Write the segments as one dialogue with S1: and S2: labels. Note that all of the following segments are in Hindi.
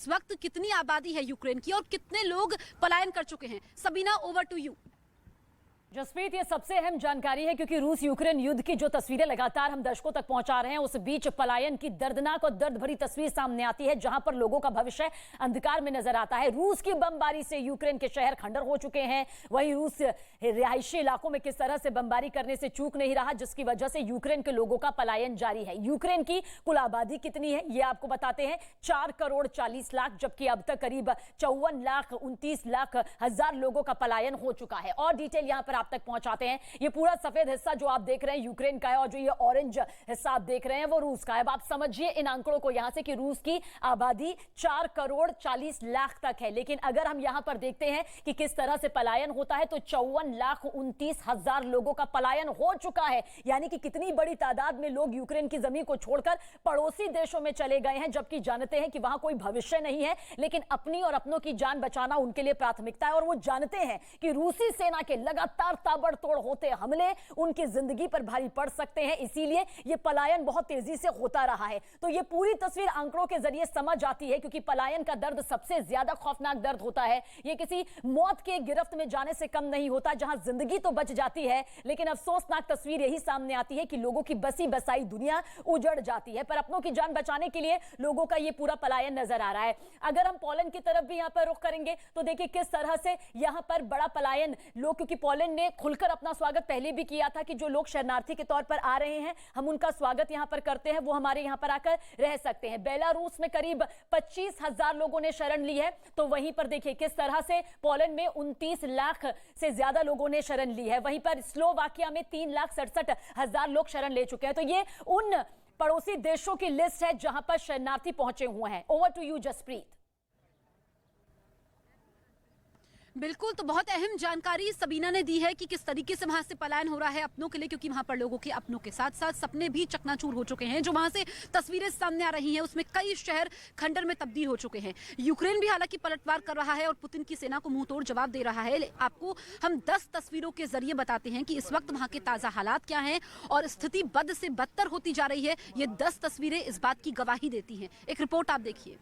S1: इस वक्त कितनी आबादी है यूक्रेन की और कितने लोग पलायन कर चुके हैं? Sabina, over to you.
S2: Jaspreet, ये सबसे अहम जानकारी है क्योंकि रूस यूक्रेन युद्ध की जो तस्वीरें लगातार हम दर्शकों तक पहुंचा रहे हैं, उस बीच पलायन की दर्दनाक और दर्द भरी तस्वीर सामने आती है, जहां पर लोगों का भविष्य अंधकार में नजर आता है। रूस की बमबारी से यूक्रेन के शहर खंडर हो चुके हैं। वहीं रूस रिहायशी इलाकों में किस तरह से बमबारी करने से चूक नहीं रहा, जिसकी वजह से यूक्रेन के लोगों का पलायन जारी है। यूक्रेन की कुल आबादी कितनी है ये आपको बताते हैं, 4 करोड़ 40 लाख, जबकि अब तक करीब 54 लाख 29 लाख हजार लोगों का पलायन हो चुका है। और डिटेल यहां पर आप तक पहुंचाते हैं। ये पूरा सफेद हिस्सा जो आप देख रहे हैं यूक्रेन का है, और जो ये ऑरेंज हिस्सा आप देख रहे हैं वो रूस का है। अब आप समझिए इन आंकड़ों को यहां से कि रूस की आबादी 4 करोड़ 40 लाख तक है, लेकिन अगर हम यहां पर देखते हैं कि किस तरह से पलायन होता है, तो 54 लाख 29 हजार लोगों का पलायन हो चुका है। यानी कि कितनी बड़ी तादाद में लोग यूक्रेन की जमीन को छोड़कर पड़ोसी देशों में चले गए हैं, जबकि जानते हैं कि वहां कोई भविष्य नहीं है, लेकिन अपनी और अपनों की जान बचाना उनके लिए प्राथमिकता है। और वो जानते हैं कि रूसी सेना के लगातार ताबड़तोड़ होते हमले उनकी जिंदगी पर भारी पड़ सकते हैं, इसीलिए ये पलायन बहुत तेजी से होता रहा है। तो ये पूरी तस्वीर आंकड़ों के जरिए समझ आती है, क्योंकि पलायन का दर्द सबसे ज्यादा खौफनाक दर्द होता है। ये किसी मौत के गिरफ्त में जाने से कम नहीं होता, जहां जिंदगी तो बच जाती है, लेकिन अफसोसनाक तस्वीर यही सामने आती है कि लोगों की बसी बसाई दुनिया उजड़ जाती है। पर अपनों की जान बचाने के लिए लोगों का ये पूरा पलायन नजर आ रहा है। अगर हम पोलैंड की तरफ भी यहां पर रुख करेंगे तो देखिए किस तरह से यहां पर बड़ा पलायन लोग, क्योंकि पोलैंड ने खुलकर अपना स्वागत पहले भी किया था कि जो लोग शरणार्थी के तौर पर आ रहे हैं हम उनका स्वागत यहां पर करते हैं, वो हमारे यहां पर आकर रह सकते हैं। बेलारूस में करीब 25,000 लोगों ने शरण ली है, तो वहीं पर देखिए किस तरह से पोलैंड में 29 लाख से ज्यादा लोगों ने शरण ली है। वहीं पर स्लोवाकिया में 3,67,000 लोग शरण ले चुके हैं। तो ये उन पड़ोसी देशों की लिस्ट है जहां पर शरणार्थी पहुंचे हुए हैं। Over to you Jaspreet.
S1: बिल्कुल, तो बहुत अहम जानकारी सबीना ने दी है कि किस तरीके से वहां से पलायन हो रहा है अपनों के लिए, क्योंकि वहां पर लोगों के अपनों के साथ साथ सपने भी चकनाचूर हो चुके हैं। जो वहां से तस्वीरें सामने आ रही हैं उसमें कई शहर खंडर में तब्दील हो चुके हैं। यूक्रेन भी हालांकि पलटवार कर रहा है और पुतिन की सेना को मुंहतोड़ जवाब दे रहा है। आपको हम 10 तस्वीरों के जरिए बताते हैं कि इस वक्त वहां के ताजा हालात क्या हैं और स्थिति बद से बदतर होती जा रही है। ये 10 तस्वीरें इस बात की गवाही देती हैं। एक रिपोर्ट आप देखिए।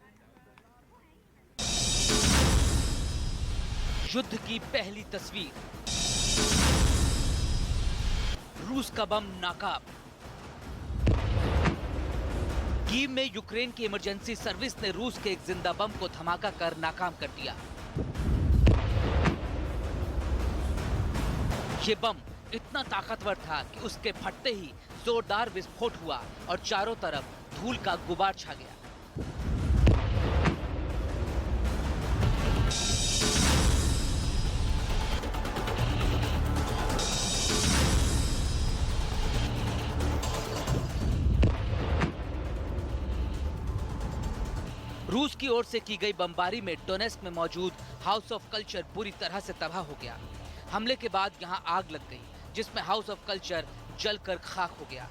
S3: युद्ध की पहली तस्वीर, रूस का बम नाकाब। कीव में यूक्रेन की इमरजेंसी सर्विस ने रूस के एक जिंदा बम को धमाका कर नाकाम कर दिया। ये बम इतना ताकतवर था कि उसके फटते ही जोरदार विस्फोट हुआ और चारों तरफ धूल का गुबार छा गया। रूस की ओर से की गई बमबारी में डोनेस्क में मौजूद हाउस ऑफ कल्चर पूरी तरह से तबाह हो गया। हमले के बाद यहां आग लग गई, जिसमें हाउस ऑफ कल्चर जलकर खाक हो गया।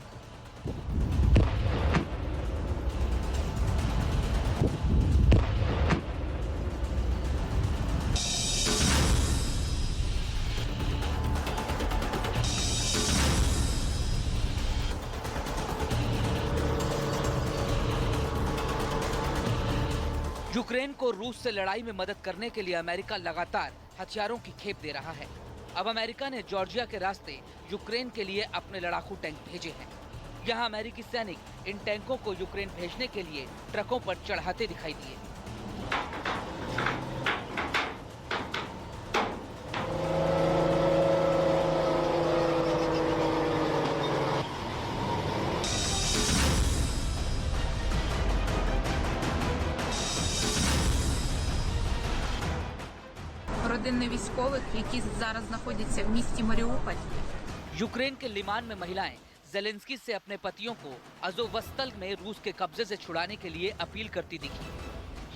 S3: यूक्रेन को रूस से लड़ाई में मदद करने के लिए अमेरिका लगातार हथियारों की खेप दे रहा है। अब अमेरिका ने जॉर्जिया के रास्ते यूक्रेन के लिए अपने लड़ाकू टैंक भेजे हैं। यहां अमेरिकी सैनिक इन टैंकों को यूक्रेन भेजने के लिए ट्रकों पर चढ़ाते दिखाई दिए।
S4: Родини військових, які зараз знаходяться в місті Маріуполь.
S3: यूक्रेन के लिमान में महिलाएं जेलेंस्की से अपने पतियों को अज़ोवस्तल में रूस के कब्जे से छुड़ाने के लिए अपील करती दिखी।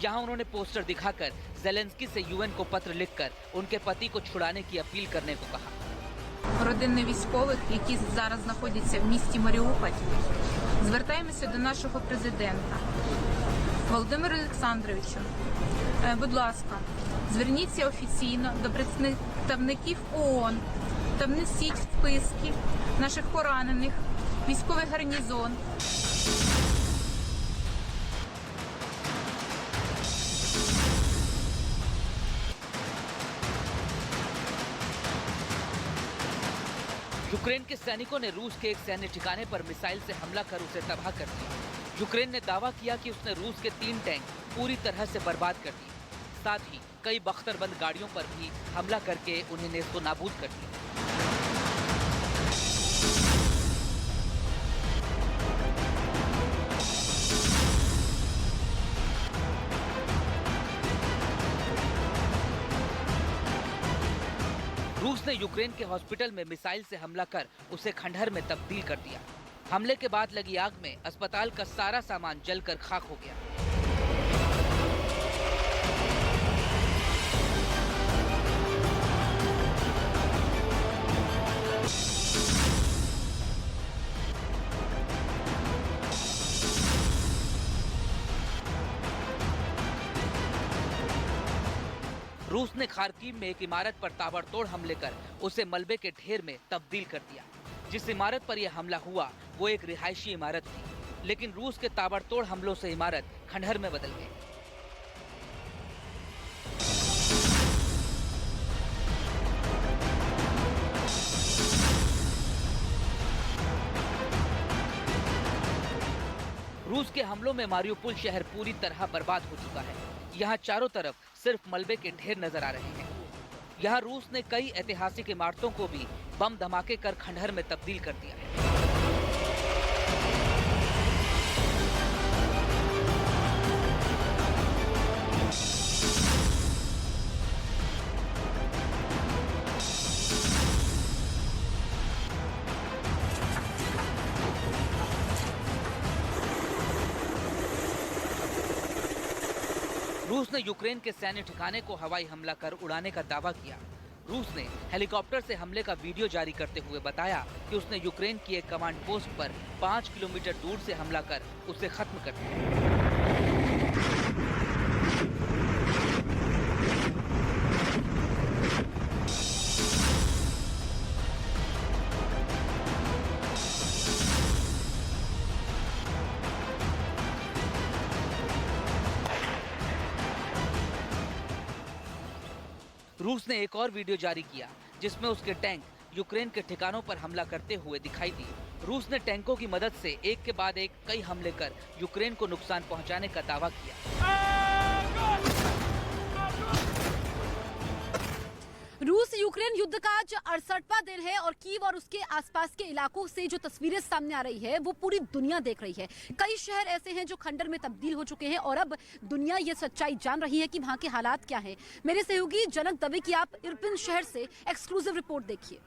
S3: यहां उन्होंने पोस्टर दिखाकर जेलेंस्की से यूएन को पत्र लिखकर उनके पति को छुड़ाने की अपील करने को कहा।
S4: Родини військових, які зараз знаходяться в місті Маріуполь. Звертаємося до нашого президента Володимира Олександровича. Будь ласка, зверніться офіційно до представників ООН та внесіть в списки наших поранених військовий гарнізон.
S3: यूक्रेन के सैनिकों ने रूस के एक सैन्य ठिकाने पर मिसाइल से हमला कर उसे तबाह कर दिया। यूक्रेन ने दावा किया कि उसने रूस के 3 टैंक पूरी तरह से बर्बाद कर दिए। साथ ही कई बख्तरबंद गाड़ियों पर भी हमला करके उन्हें नेस्तनाबूद कर दिया। रूस ने यूक्रेन के हॉस्पिटल में मिसाइल से हमला कर उसे खंडहर में तब्दील कर दिया। हमले के बाद लगी आग में अस्पताल का सारा सामान जलकर खाक हो गया। रूस ने खार्किव में एक इमारत पर ताबड़तोड़ हमले कर उसे मलबे के ढेर में तब्दील कर दिया। जिस इमारत पर यह हमला हुआ वो एक रिहायशी इमारत थी, लेकिन रूस के ताबड़तोड़ हमलों से इमारत खंडहर में बदल गई। रूस के हमलों में मारियुपोल शहर पूरी तरह बर्बाद हो चुका है। यहाँ चारों तरफ सिर्फ मलबे के ढेर नजर आ रहे हैं। यहाँ रूस ने कई ऐतिहासिक इमारतों को भी बम धमाके कर खंडहर में तब्दील कर दिया है। रूस ने यूक्रेन के सैन्य ठिकाने को हवाई हमला कर उड़ाने का दावा किया। रूस ने हेलीकॉप्टर से हमले का वीडियो जारी करते हुए बताया कि उसने यूक्रेन की एक कमांड पोस्ट पर 5 किलोमीटर दूर से हमला कर उसे खत्म कर दिया। रूस ने एक और वीडियो जारी किया जिसमें उसके टैंक यूक्रेन के ठिकानों पर हमला करते हुए दिखाई दिए। रूस ने टैंकों की मदद से एक के बाद एक कई हमले कर यूक्रेन को नुकसान पहुंचाने का दावा किया।
S1: रूस यूक्रेन युद्ध का आज 68वां दिन है और कीव और उसके आसपास के इलाकों से जो तस्वीरें सामने आ रही है वो पूरी दुनिया देख रही है। कई शहर ऐसे हैं जो खंडर में तब्दील हो चुके हैं और अब दुनिया ये सच्चाई जान रही है कि वहां के हालात क्या हैं। मेरे सहयोगी जनक दवे की आप इरपिन शहर से एक्सक्लूसिव रिपोर्ट देखिए।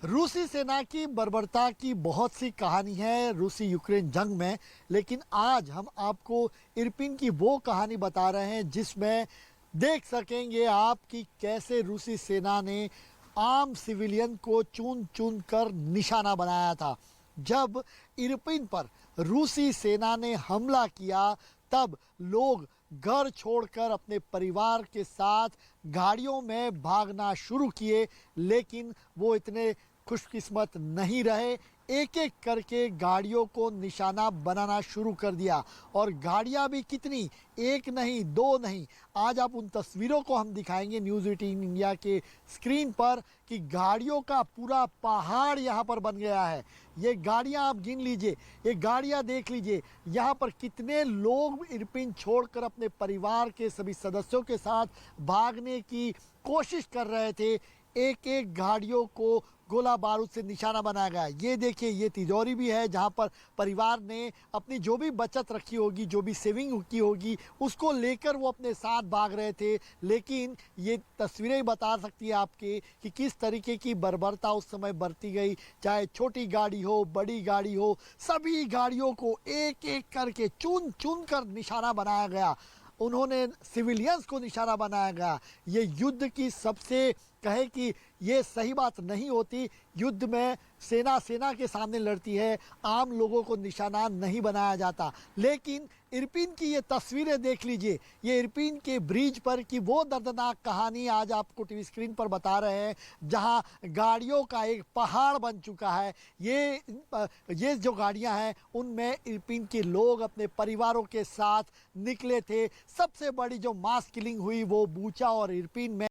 S5: रूसी सेना की बर्बरता की बहुत सी कहानी है रूसी यूक्रेन जंग में, लेकिन आज हम आपको इरपिन की वो कहानी बता रहे हैं जिसमें देख सकेंगे आप कि कैसे रूसी सेना ने आम सिविलियन को चुन चुन कर निशाना बनाया था। जब इरपिन पर रूसी सेना ने हमला किया तब लोग घर छोड़कर अपने परिवार के साथ गाड़ियों में भागना शुरू किए, लेकिन वो इतने खुशकिस्मत नहीं रहे। एक एक करके गाड़ियों को निशाना बनाना शुरू कर दिया और गाड़ियां भी कितनी, एक नहीं दो नहीं। आज आप उन तस्वीरों को हम दिखाएंगे न्यूज़ 18 इंडिया के स्क्रीन पर कि गाड़ियों का पूरा पहाड़ यहाँ पर बन गया है। ये गाड़ियाँ आप गिन लीजिए, ये गाड़ियाँ देख लीजिए, यहाँ पर कितने लोग इरपिन छोड़कर अपने परिवार के सभी सदस्यों के साथ भागने की कोशिश कर रहे थे। एक एक गाड़ियों को गोला बारूद से निशाना बनाया गया। ये देखिए, ये तिजोरी भी है जहाँ पर परिवार ने अपनी जो भी बचत रखी होगी, जो भी सेविंग की होगी, उसको लेकर वो अपने साथ भाग रहे थे। लेकिन ये तस्वीरें बता सकती है आपके कि किस तरीके की बर्बरता उस समय बरती गई। चाहे छोटी गाड़ी हो, बड़ी गाड़ी हो, सभी गाड़ियों को एक एक करके चुन चुन कर निशाना बनाया गया। उन्होंने सिविलियंस को निशाना बनाया गया। ये युद्ध की सबसे कहे कि ये सही बात नहीं होती। युद्ध में सेना सेना के सामने लड़ती है, आम लोगों को निशाना नहीं बनाया जाता। लेकिन इरपिन की ये तस्वीरें देख लीजिए, ये इरपिन के ब्रिज पर की वो दर्दनाक कहानी आज आपको टीवी स्क्रीन पर बता रहे हैं, जहां गाड़ियों का एक पहाड़ बन चुका है। ये जो गाड़ियां हैं उनमें इरपिन के लोग अपने परिवारों के साथ निकले थे। सबसे बड़ी जो मास किलिंग हुई वो बूचा और इरपिन में